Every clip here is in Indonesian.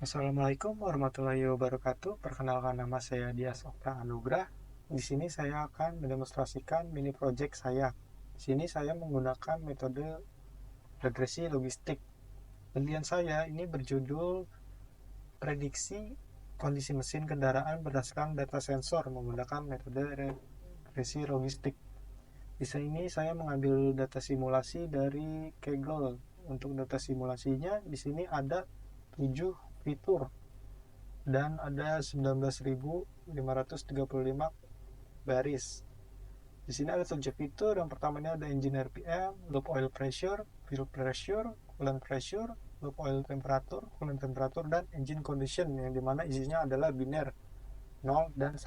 Assalamualaikum warahmatullahi wabarakatuh. Perkenalkan, nama saya Dias Okta Anugrah. Di sini saya akan mendemonstrasikan mini project saya. Di sini saya menggunakan metode regresi logistik. Penelitian saya ini berjudul prediksi kondisi mesin kendaraan berdasarkan data sensor menggunakan metode regresi logistik. Di sini saya mengambil data simulasi dari Kaggle. Untuk data simulasinya di sini ada 7 fitur dan ada 19.535 baris. Di sini ada 7 fitur. Yang pertamanya ada engine RPM, loop oil pressure, fuel pressure, coolant pressure, loop oil temperature, coolant temperature, dan engine condition yang dimana isinya adalah biner 0 dan 1.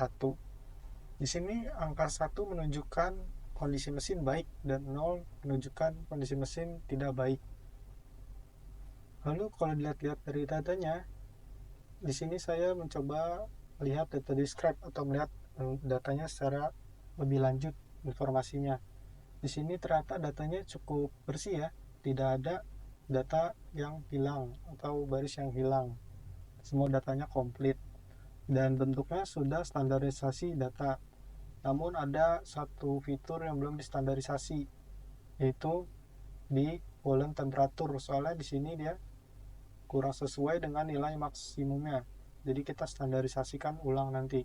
Di sini angka 1 menunjukkan kondisi mesin baik dan 0 menunjukkan kondisi mesin tidak baik. Lalu kalau dilihat-lihat dari datanya, di sini saya mencoba melihat data describe atau melihat datanya secara lebih lanjut informasinya. Di sini ternyata datanya cukup bersih ya, tidak ada data yang hilang atau baris yang hilang. Semua datanya komplit dan bentuknya sudah standarisasi data. Namun ada satu fitur yang belum distandarisasi, yaitu di coolant temperature. Soalnya di sini dia kurang sesuai dengan nilai maksimumnya. Jadi kita standarisasikan ulang nanti.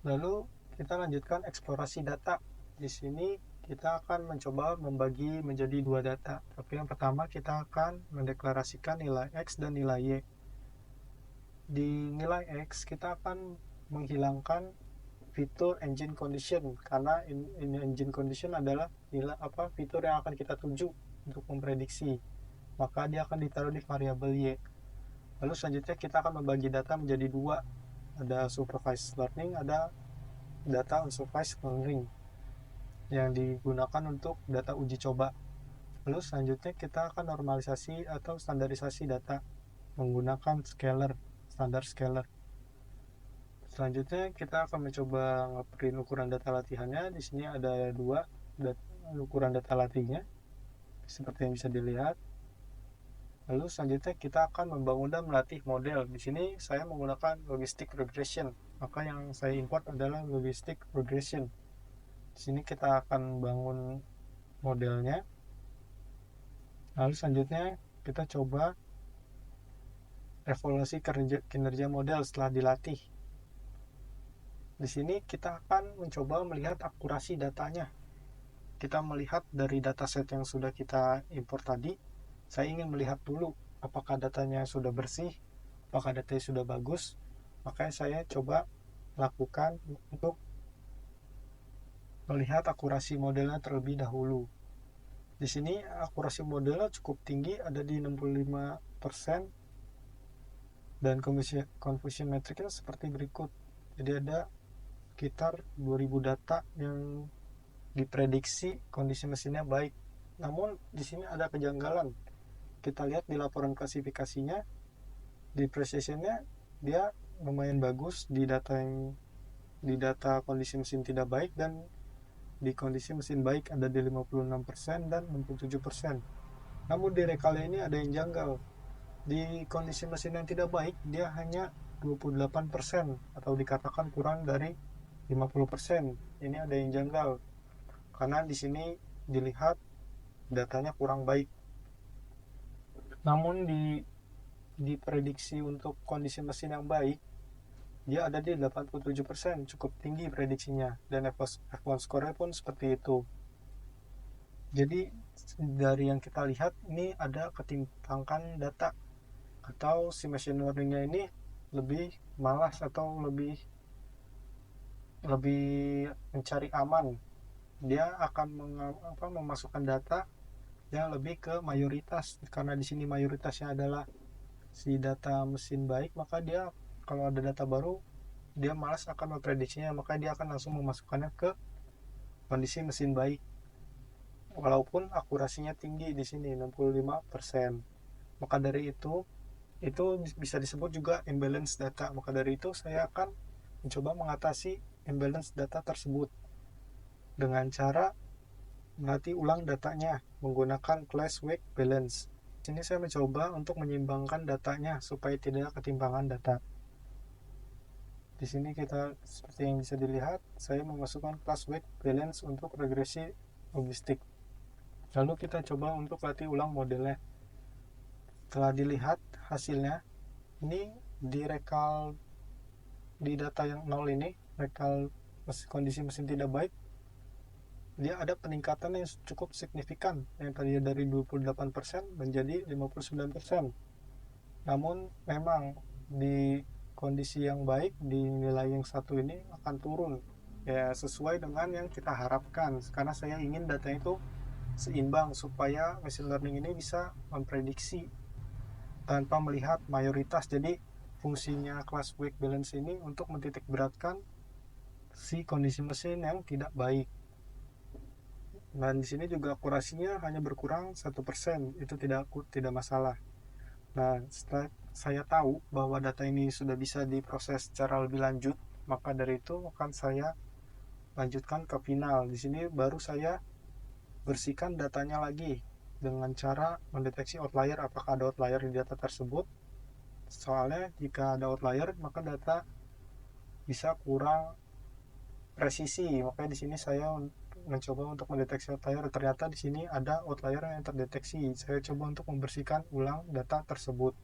Lalu kita lanjutkan eksplorasi data. Di sini kita akan mencoba membagi menjadi dua data. Tapi yang pertama kita akan mendeklarasikan nilai X dan nilai Y. Di nilai X kita akan menghilangkan fitur engine condition karena engine condition adalah fitur yang akan kita tuju untuk memprediksi. Maka dia akan ditaruh di variabel Y. Lalu selanjutnya kita akan membagi data menjadi dua. Ada supervised learning, ada data unsupervised learning yang digunakan untuk data uji coba. Lalu selanjutnya kita akan normalisasi atau standarisasi data menggunakan scalar, standar scalar. Selanjutnya kita akan mencoba ngeprint ukuran data latihannya. Di sini ada dua ukuran data latihnya seperti yang bisa dilihat. Lalu selanjutnya kita akan membangun dan melatih model. Di sini saya menggunakan logistic regression. Maka yang saya import adalah logistic regression. Di sini kita akan bangun modelnya. Lalu selanjutnya kita coba evaluasi kinerja model setelah dilatih. Di sini kita akan mencoba melihat akurasi datanya. Kita melihat dari dataset yang sudah kita import tadi. Saya ingin melihat dulu apakah datanya sudah bersih, apakah datanya sudah bagus. Makanya saya coba lakukan untuk melihat akurasi modelnya terlebih dahulu. Di sini akurasi modelnya cukup tinggi, ada di 65%, dan confusion metricnya seperti berikut. Jadi ada sekitar 2000 data yang diprediksi kondisi mesinnya baik. Namun di sini ada kejanggalan. Kita lihat di laporan klasifikasinya, di precisionnya dia lumayan bagus di data kondisi mesin tidak baik, dan di kondisi mesin baik ada di 56% dan 67%. Namun di recall ini ada yang janggal. Di kondisi mesin yang tidak baik dia hanya 28% atau dikatakan kurang dari 50%. Ini ada yang janggal karena di sini dilihat datanya kurang baik. Namun di prediksi untuk kondisi mesin yang baik dia ada di 87%, cukup tinggi prediksinya, dan F1 score pun seperti itu. Jadi dari yang kita lihat ini ada ketimpangan data, atau si machine learningnya ini lebih malas atau lebih mencari aman. Dia akan memasukkan data yang lebih ke mayoritas, karena di sini mayoritasnya adalah si data mesin baik. Maka dia kalau ada data baru dia malas akan memprediksinya, maka dia akan langsung memasukkannya ke kondisi mesin baik walaupun akurasinya tinggi di sini 65%. Maka dari itu bisa disebut juga imbalance data. Maka dari itu saya akan mencoba mengatasi imbalance data tersebut dengan cara melatih ulang datanya menggunakan class weight balance. Sini saya mencoba untuk menyeimbangkan datanya supaya tidak ketimpangan data. Di sini kita seperti yang bisa dilihat, saya memasukkan class weight balance untuk regresi logistik. Lalu kita coba untuk latih ulang modelnya. Setelah dilihat hasilnya, ini di rekal di data yang 0 ini, rekal kondisi mesin tidak baik, dia ada peningkatan yang cukup signifikan, yang tadi dari 28% menjadi 59%. Namun memang di kondisi yang baik, di nilai yang satu ini akan turun ya, sesuai dengan yang kita harapkan, karena saya ingin data itu seimbang supaya machine learning ini bisa memprediksi tanpa melihat mayoritas. Jadi fungsinya class weight balance ini untuk mentitik beratkan si kondisi mesin yang tidak baik. Dan di sini juga akurasinya hanya berkurang 1%, itu tidak masalah. Nah, setelah saya tahu bahwa data ini sudah bisa diproses secara lebih lanjut, maka dari itu akan saya lanjutkan ke final. Di sini baru saya bersihkan datanya lagi dengan cara mendeteksi outlier, apakah ada outlier di data tersebut. Soalnya jika ada outlier, maka data bisa kurang presisi. Makanya di sini saya mencoba untuk mendeteksi outlier. Ternyata di sini ada outlier yang terdeteksi. Saya coba untuk membersihkan ulang data tersebut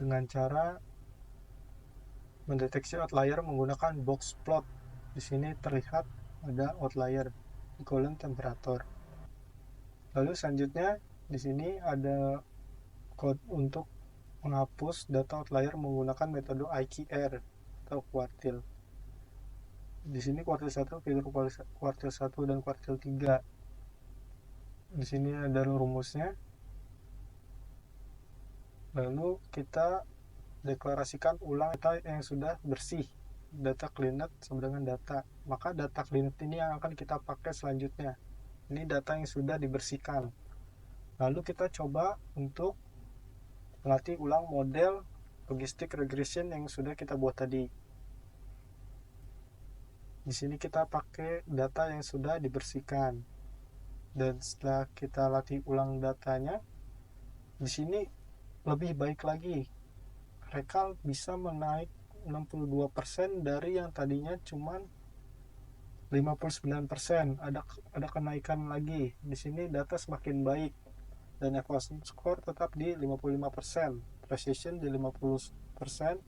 dengan cara mendeteksi outlier menggunakan box plot. Di sini terlihat ada outlier equivalent temperature. Lalu selanjutnya di sini ada code untuk menghapus data outlier menggunakan metode IQR atau quartile. Di sini kuartil 1, fitur kuartil 1 dan kuartil 3. Di sini ada rumusnya. Lalu kita deklarasikan ulang data yang sudah bersih, data cleaned sama dengan data. Maka data cleaned ini yang akan kita pakai selanjutnya. Ini data yang sudah dibersihkan. Lalu kita coba untuk melatih ulang model logistic regression yang sudah kita buat tadi. Di sini kita pakai data yang sudah dibersihkan. Dan setelah kita latih ulang datanya, di sini lebih baik lagi. Rekal bisa menaik 62% dari yang tadinya cuman 59%. Ada kenaikan lagi. Di sini data semakin baik dan evaluation score tetap di 55%, precision di 50%,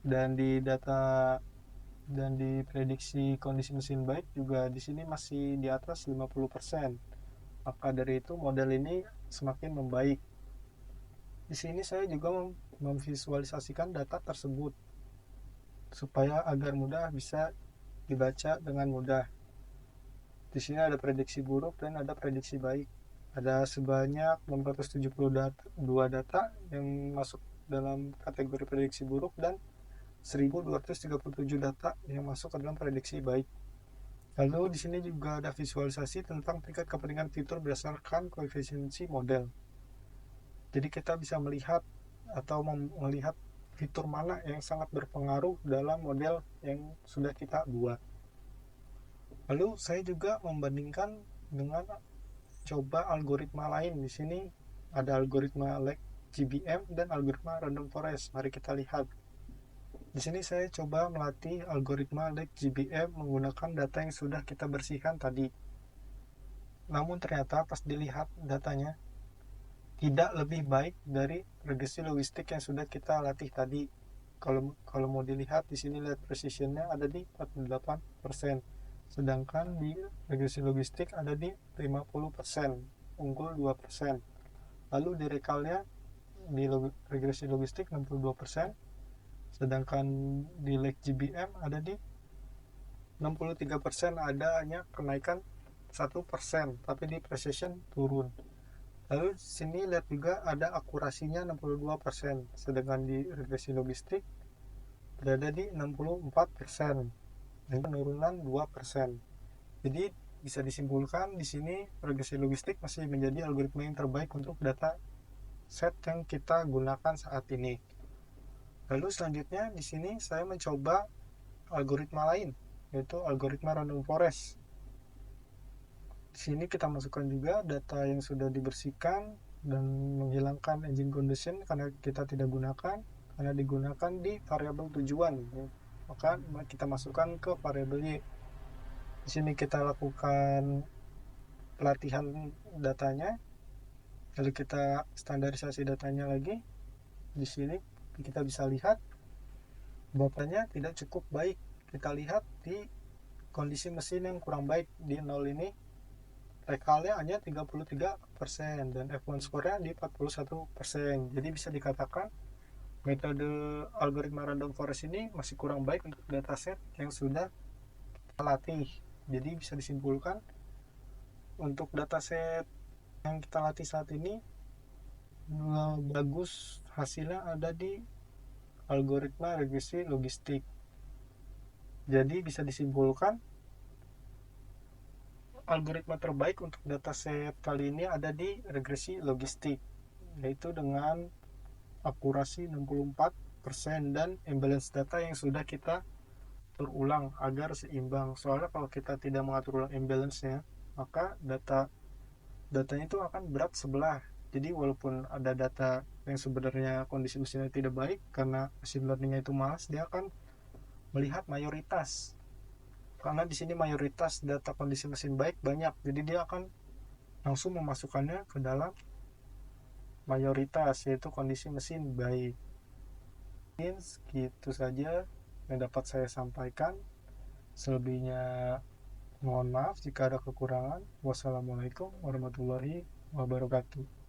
dan di data dan di prediksi kondisi mesin baik juga di sini masih di atas 50%. Maka dari itu model ini semakin membaik. Di sini saya juga memvisualisasikan data tersebut supaya agar mudah bisa dibaca dengan mudah. Di sini ada prediksi buruk dan ada prediksi baik. Ada sebanyak 672 data yang masuk dalam kategori prediksi buruk dan 1237 data yang masuk ke dalam prediksi baik. Lalu di sini juga ada visualisasi tentang tingkat kepentingan fitur berdasarkan koefisiensi model. Jadi kita bisa melihat atau melihat fitur mana yang sangat berpengaruh dalam model yang sudah kita buat. Lalu saya juga membandingkan dengan coba algoritma lain. Di sini ada algoritma like GBM dan algoritma random forest. Mari kita lihat. Di sini saya coba melatih algoritma like GBM menggunakan data yang sudah kita bersihkan tadi. Namun ternyata pas dilihat datanya tidak lebih baik dari regresi logistik yang sudah kita latih tadi. Kalau mau dilihat di sini lihat precisionnya ada di 48%, sedangkan di regresi logistik ada di 50%, unggul 2%. Lalu di rekalnya di regresi logistik 62%, sedangkan di like GBM ada di 63%, ada hanya kenaikan 1%, tapi di precision turun. Lalu sini lihat juga ada akurasinya 62%, sedangkan di regresi logistik berada di 64%, dengan penurunan 2%. Jadi bisa disimpulkan di sini regresi logistik masih menjadi algoritma yang terbaik untuk data set yang kita gunakan saat ini. Lalu selanjutnya di sini saya mencoba algoritma lain, yaitu algoritma random forest. Di sini kita masukkan juga data yang sudah dibersihkan dan menghilangkan engine condition karena kita tidak gunakan, karena digunakan di variabel tujuan. Maka kita masukkan ke variabel Y. Di sini kita lakukan pelatihan datanya, lalu kita standarisasi datanya lagi. Di sini kita bisa lihat datanya tidak cukup baik. Kita lihat di kondisi mesin yang kurang baik. Di 0 ini rekalnya hanya 33% dan F1 score-nya di 41%. Jadi bisa dikatakan metode algoritma random forest ini masih kurang baik untuk dataset yang sudah kita latih. Jadi bisa disimpulkan untuk dataset yang kita latih saat ini bagus hasilnya ada di algoritma regresi logistik. Jadi bisa disimpulkan algoritma terbaik untuk dataset kali ini ada di regresi logistik, yaitu dengan akurasi 64% dan imbalance data yang sudah kita atur ulang agar seimbang. Soalnya kalau kita tidak mengatur ulang imbalance-nya, maka datanya itu akan berat sebelah. Jadi walaupun ada data yang sebenarnya kondisi mesinnya tidak baik, karena machine learning-nya itu malas, dia akan melihat mayoritas. Karena di sini mayoritas data kondisi mesin baik banyak, jadi dia akan langsung memasukkannya ke dalam mayoritas, yaitu kondisi mesin baik. Mungkin segitu saja yang dapat saya sampaikan. Selebihnya mohon maaf jika ada kekurangan. Wassalamualaikum warahmatullahi wabarakatuh.